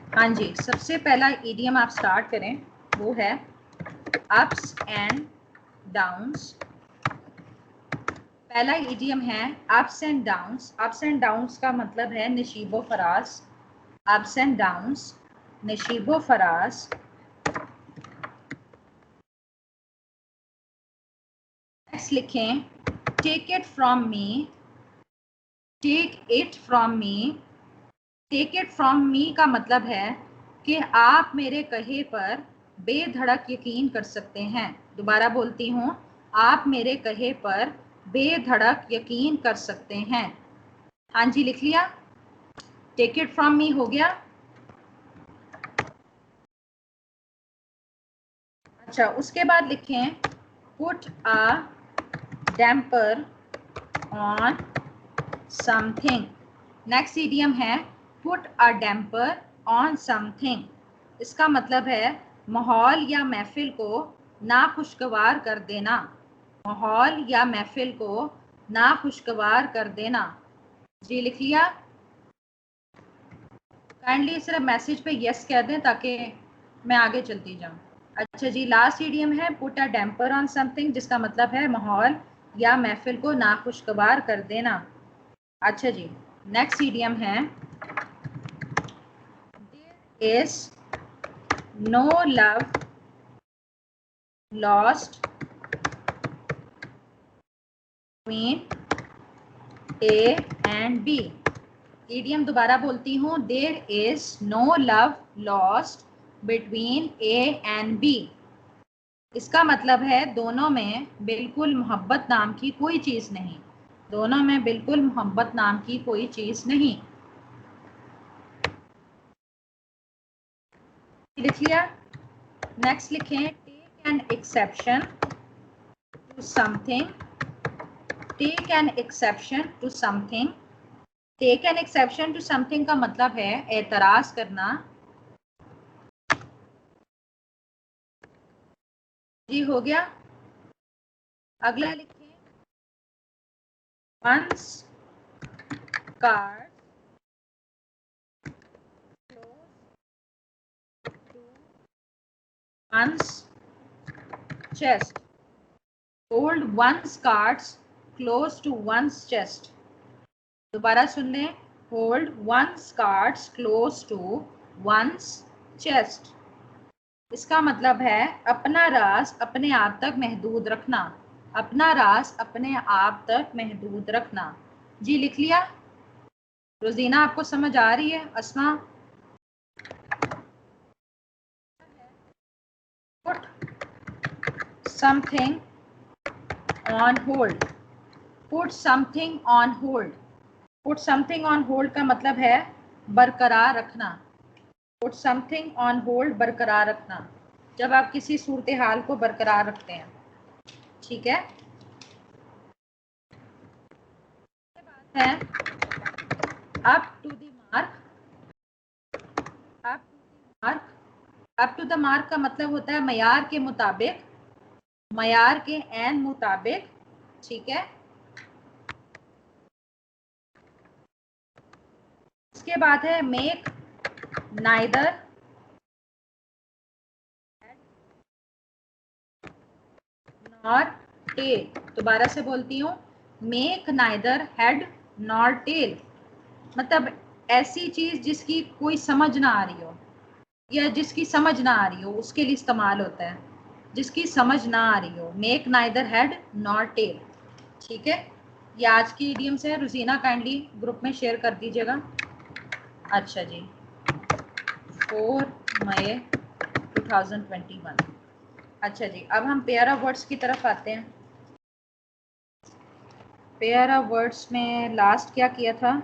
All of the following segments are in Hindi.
हाँ जी, सबसे पहला इडियम आप स्टार्ट करें, वो है अप्स एंड डाउन्स। पहला इडियम है ups and downs. Ups and downs का मतलब है नशीबो फराज। अप्स एंड डाउन्स, नशीबो फराज। नेक्स्ट लिखें take it from me. Take it from me. Take it from me का मतलब है कि आप मेरे कहे पर बेधड़क यकीन कर सकते हैं। दोबारा बोलती हूँ, आप मेरे कहे पर बेधड़क यकीन कर सकते हैं। हाँ जी, लिख लिया। टेक इट फ्रॉम मी हो गया। अच्छा, उसके बाद लिखें put a damper on something. Next idiom है put a damper on something. इसका मतलब है माहौल या महफिल को नाखुशगवार कर देना। माहौल या महफिल को नाखुशगवार कर देना। जी, लिख लिया। काइंडली सिर्फ मैसेज पे यस कह दें ताकि मैं आगे चलती जाऊं। अच्छा जी, लास्ट इडियम है put a damper on something, जिसका मतलब है माहौल या महफिल को नाखुशगवार कर देना। अच्छा जी, नेक्स्ट इडियम है there is no love lost between A and B. Idiom दोबारा बोलती हूँ, there is no love lost between A and B. इसका मतलब है दोनों में बिल्कुल मोहब्बत नाम की कोई चीज़ नहीं। दोनों में बिल्कुल मोहब्बत नाम की कोई चीज़ नहीं। लिख लिया। नेक्स्ट लिखें take an exception to something. Take an exception to something. Take an exception to something का मतलब है एतराज़ करना। जी, हो गया। अगला लिखें one's card one's chest. Hold one's cards close to one's chest. दोबारा सुन लें, hold one's cards close to one's chest. इसका मतलब है अपना राज अपने आप तक महदूद रखना। अपना राज अपने आप तक महदूद रखना। जी, लिख लिया। रोजीना आपको समझ आ रही है? अस्मा put something on hold. Put something on hold. Put something on hold का मतलब है बरकरार रखना। Put something on hold बरकरार रखना, जब आप किसी सूरत हाल को बरकरार रखते हैं। ठीक है। है up to the mark. up to the mark. up to the mark का मतलब होता है मयार के मुताबिक, मयार के एन मुताबिक। ठीक है। उसके बाद है मेक नाइदर नॉर टेल। दोबारा से बोलती हूँ, make neither head nor tail. मतलब ऐसी चीज जिसकी कोई समझ ना आ रही हो या जिसकी समझ ना आ रही हो उसके लिए इस्तेमाल होता है। जिसकी समझ ना आ रही हो, make neither head nor tail. ठीक है। ये आज की इडियम्स है। रुजीना काइंडली ग्रुप में शेयर कर दीजिएगा। अच्छा जी, 4 मई 2021। अच्छा जी, अब हम पेयर ऑफ वर्ड्स की तरफ आते हैं। पेयर ऑफ वर्ड्स में लास्ट क्या किया था?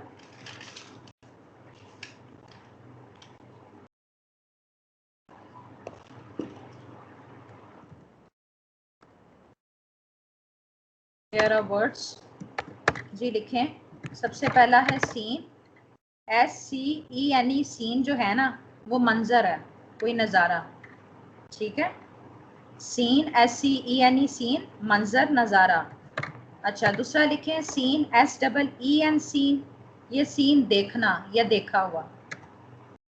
पेयर ऑफ वर्ड्स, जी लिखें। सबसे पहला है सीन। SCENE, सीन जो है ना वो मंजर है, कोई नज़ारा। ठीक है। सीन SCENE, सीन मंजर नज़ारा। अच्छा, दूसरा लिखें सीन SEEN, सीन, ये सीन देखना या देखा हुआ।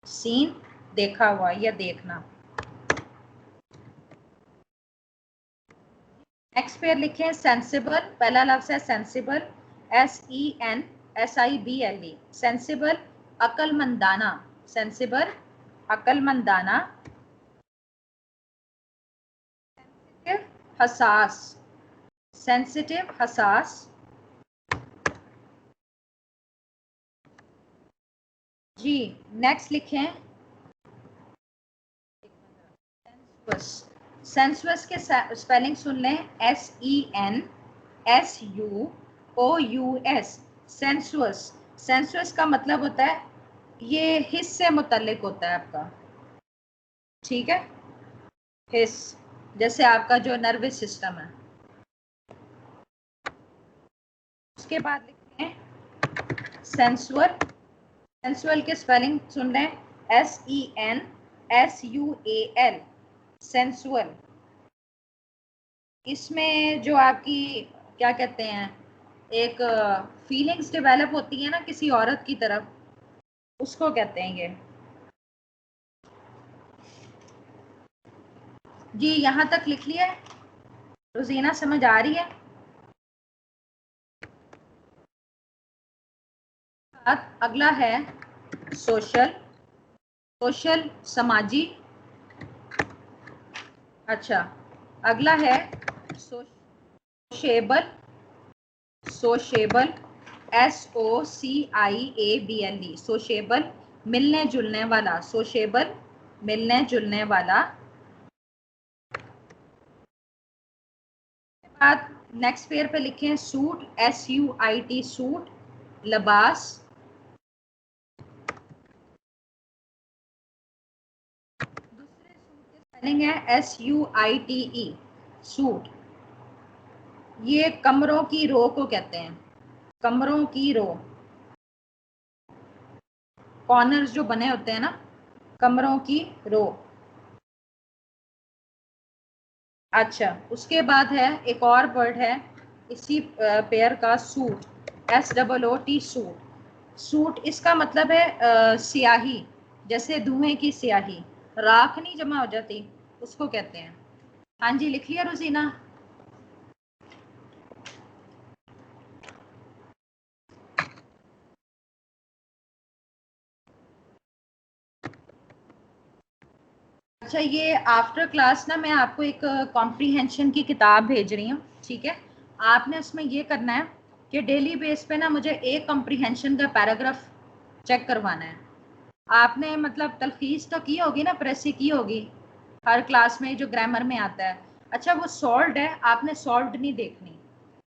सीन देखा हुआ या देखना। नेक्स्ट पेयर लिखें सेंसिबल, पहला लफ्ज है सेंसिबल, SENSIBLE, सेंसिबल अकलमंदाना, सेंसिबल अकलमंदाना। हसास, सेंसिटिव हसास। जी नेक्स्ट लिखें सेंसुअस, सेंसुअस के स्पेलिंग सुन लें, SENSUOUS, सेंसुअस। सेंसुअस का मतलब होता है ये हिस्स से मुतल्लिक होता है आपका, ठीक है, हिस्स, जैसे आपका जो नर्वस सिस्टम है। उसके बाद लिखते हैं सेंसुअल, सेंसुअल के स्पेलिंग सुन लें, SENSUAL, सेंसुअल। इसमें जो आपकी क्या कहते हैं, एक फीलिंग्स डेवलप होती है ना किसी औरत की तरफ, उसको कहते हैं ये। जी यहाँ तक लिख लिया है रोजीना, समझ आ रही है? अगला है सोशल, सोशल समाजी। अच्छा अगला है सोशेबल, सोशेबल SOCIABLE, सोशेबल मिलने जुलने वाला, सोशेबल मिलने जुलने वाला। बाद नेक्स्ट पेयर पे लिखें सूट, SUIT, सूट लिबास। दूसरे सूट के स्पेलिंग है SUITE, सूट। ये कमरों की रो को कहते हैं, कमरों की रो, कॉर्नर्स जो बने होते हैं ना, कमरों की रो। अच्छा उसके बाद है एक और वर्ड है इसी पेयर का, सूट, SOOT, सूट। सूट इसका मतलब है स्याही, जैसे धुएं की स्याही, राख नहीं जमा हो जाती, उसको कहते हैं। हाँ जी लिख लिया रोजीना? अच्छा ये आफ्टर क्लास ना मैं आपको एक कॉम्प्रीहेंशन की किताब भेज रही हूँ, ठीक है। आपने उसमें ये करना है कि डेली बेस पे ना मुझे एक कॉम्प्रीहेंशन का पैराग्राफ चेक करवाना है। आपने मतलब तलखीस तो की होगी ना, प्रेसी की होगी हर क्लास में जो ग्रामर में आता है। अच्छा वो सॉल्व्ड है, आपने सॉल्व्ड नहीं देखनी,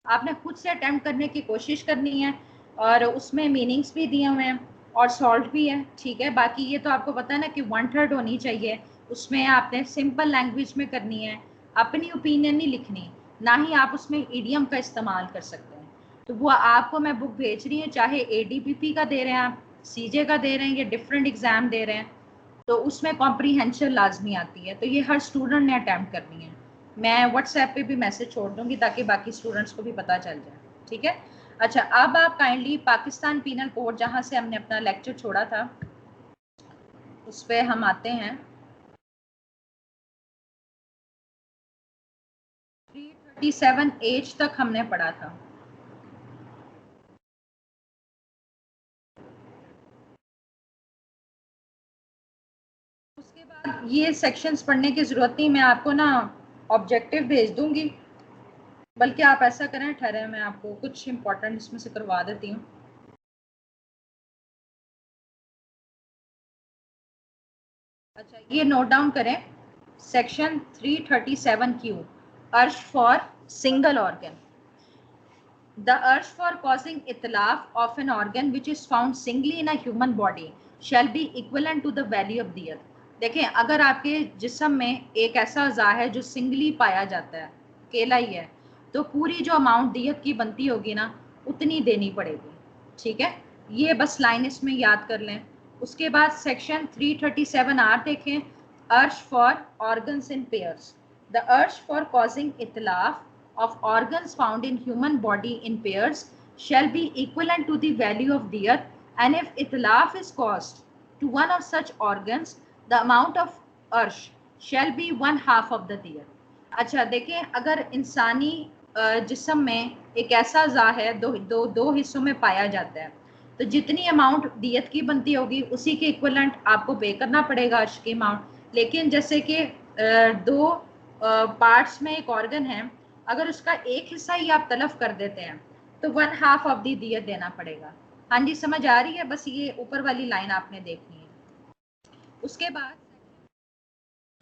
आपने खुद से अटेम्प्ट करने की कोशिश करनी है, और उसमें मीनिंग्स भी दिए हुए हैं और सॉल्व भी है, ठीक है। बाकी ये तो आपको पता है ना कि 1/3 होनी चाहिए, उसमें आपने सिंपल लैंग्वेज में करनी है, अपनी ओपिनियन नहीं लिखनी, ना ही आप उसमें ईडियम का इस्तेमाल कर सकते हैं। तो वो आपको मैं बुक भेज रही हूँ, चाहे ADPP का दे रहे हैं आप, CJ का दे रहे हैं या डिफरेंट एग्जाम दे रहे हैं, तो उसमें कॉम्प्रीहेंशन लाजमी आती है, तो ये हर स्टूडेंट ने अटैम्प्ट करनी है। मैं व्हाट्सएप पे भी मैसेज छोड़ दूंगी ताकि बाकी स्टूडेंट्स को भी पता चल जाए, ठीक है। अच्छा अब आप काइंडली पाकिस्तान पीनल कोड जहाँ से हमने अपना लेक्चर छोड़ा था उस पर हम आते हैं। 337 तक हमने पढ़ा था। उसके बाद ये सेक्शंस पढ़ने की जरूरत नहीं, मैं आपको ना ऑब्जेक्टिव भेज दूंगी, बल्कि आप ऐसा करें, ठहरे मैं आपको कुछ इंपॉर्टेंट इसमें से करवा देती हूँ। अच्छा ये नोट डाउन करें, section 337Q, urge for single organ. The urge for causing itlaf of an organ which is found singly in a human body shall be equivalent to the value of diyat। देखें अगर आपके जिस्म में एक ऐसा अज़ा है जो सिंगली पाया जाता है, अकेला ही है, तो पूरी जो अमाउंट दियत की बनती होगी ना उतनी देनी पड़ेगी, ठीक है। ये बस लाइन इसमें याद कर लें। उसके बाद सेक्शन 337R देखें, अर्ज for organs in pairs. The अर्ज फॉर कॉजिंग इतलाफ of organs found in human body in pairs shall be equivalent to the value of diyat, and if itlaf is caused to one of such organs the amount of अर्श शैल बी 1/2 ऑफ द दियत। अच्छा देखें, अगर इंसानी जिस्म में एक ऐसा अज़ा है दो हिस्सों में पाया जाता है, तो जितनी अमाउंट दियत की बनती होगी उसी के इक्वलेंट आपको पे करना पड़ेगा अर्श की अमाउंट। लेकिन जैसे कि दो पार्ट्स में एक ऑर्गन है, अगर उसका एक हिस्सा ही आप तलफ कर देते हैं तो 1/2 ऑफ दी दियत देना पड़ेगा। हाँ जी, समझ आ रही है? बस ये ऊपर वाली लाइन आपने देखनी है। उसके बाद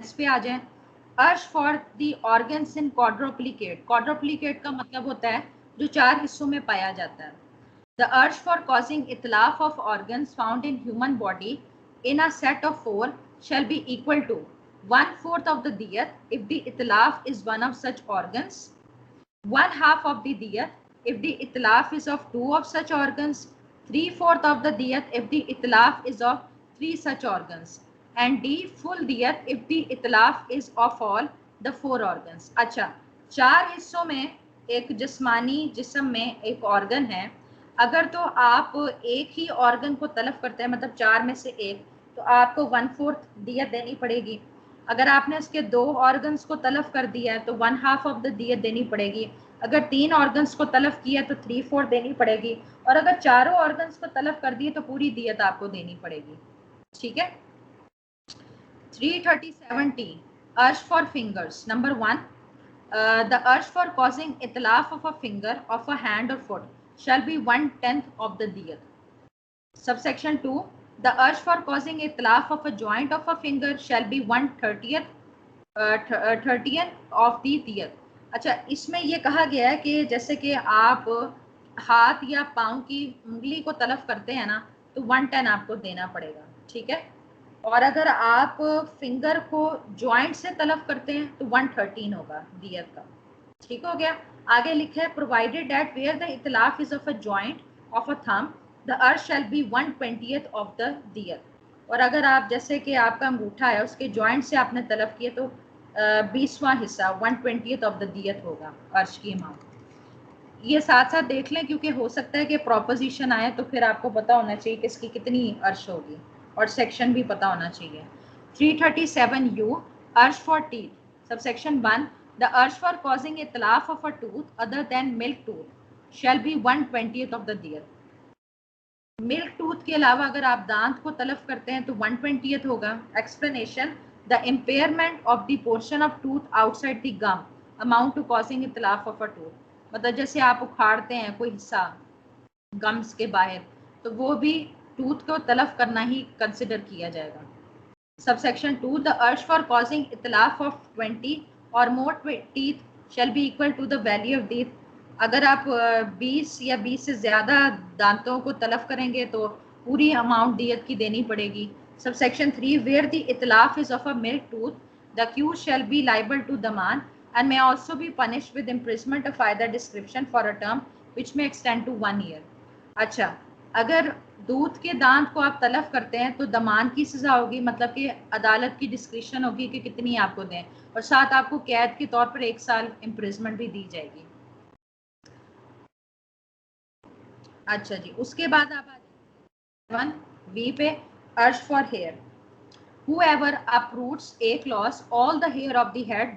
इस पे आ जाए, अर्श फॉर दी ऑर्गन्स इन क्वाड्रोप्लिकेट। क्वाड्रोप्लिकेट का मतलब होता है जो 4 हिस्सों में पाया जाता है। The urge for causing itlaf of organs found in human body in a set of 4 shall be equal to 1/4 of the diyat if the itlaf is one of such organs, 1/2 of the diyat if the itlaf is of 2 of such organs, 3/4 of the diyat if the itlaf is of 3 such organs, and D full diyat if the itlaf is of all the 4 organs। अच्छा, 4 हिस्सों में एक जिस्मानी जिस्म में एक ऑर्गन है, अगर तो आप एक ही ऑर्गन को तलफ करते हैं, मतलब 4 में से एक, तो आपको 1/4 दियत देनी पड़ेगी। अगर आपने उसके 2 ऑर्गन्स को तलफ कर दिया है तो 1/2 ऑफ द दियत देनी पड़ेगी। अगर 3 ऑर्गन्स को तलफ किया तो 3/4 देनी पड़ेगी, और अगर चारों ऑर्गन्स को तलफ कर दिए तो पूरी दियत आपको देनी पड़ेगी। ठीक है। 337T अर्श for fingers. Number 1, the urge for causing itlaf of a finger, of a hand or foot shall be 1/10 of the diyat। Subsection 2, the urge for causing itlaf of a joint of a finger shall be 1/30th of the diyat। अच्छा, इसमें ये कहा गया है कि जैसे कि आप हाथ या पाँव की उंगली को तलफ करते हैं ना, तो 1/10 आपको देना पड़ेगा। ठीक है। और अगर आप फिंगर को जॉइंट से तलफ करते हैं तो 113 होगा दियत का। ठीक हो गया। आगे लिखा है, प्रोवाइडेड दैट वेयर द इतलाफ is of a joint of a thumb the अर्श shall be 1/20th of the दियत। और अगर आप जैसे कि आपका अंगूठा है उसके जॉइंट से आपने तलफ किया तो 20वां हिस्सा 1/20th ऑफ द दियत होगा अर्श की अमाउंट। ये साथ साथ देख लें क्योंकि हो सकता है कि प्रोपोजिशन आए तो फिर आपको पता होना चाहिए कि इसकी कितनी अर्श होगी, और सेक्शन भी पता होना चाहिए। 337U अर्श फॉर टीथ। सबसेक्शन 1, द अर्श फॉर कॉजिंग इतलाफ of a tooth other than milk tooth shall be 1/20th of the दियत। मिल्क टूथ के अलावा अगर आप दांत को तलफ करते हैं तो 1/20th होगा। Explanation, the impairment of the portion of tooth outside the gum amount to causing इतलाफ ऑफ अ टूथ। मतलब जैसे आप उखाड़ते हैं कोई हिस्सा गम्स के बाहर, तो वो भी टूथ को तलफ करना ही कंसिडर किया जाएगा। सबसेक्शन 2, द अर्श फॉर कॉजिंग इतलाफ of 20 or more teeth shall be equal to the value of teeth. अगर आप 20 या 20 से ज़्यादा दांतों को तलफ करेंगे तो पूरी अमाउंट दियत की देनी पड़ेगी। सबसेक्शन 3, वेयर द इतलाफ is of a milk tooth the accused shall be liable to दमान and may also be punished with imprisonment of either description for a term which may extend to 1 year। अच्छा, अगर दूध के दांत को आप तलफ करते हैं तो दमान की सजा होगी, मतलब कि अदालत की डिस्क्रिप्शन होगी कि कितनी आपको दें, और साथ आपको कैद के तौर पर 1 साल इम्प्रिजमेंट भी दी जाएगी। अच्छा जी, उसके बाद आप आ 1V पे, अर्श for hair. Whoever uproots a clause all the hair of the head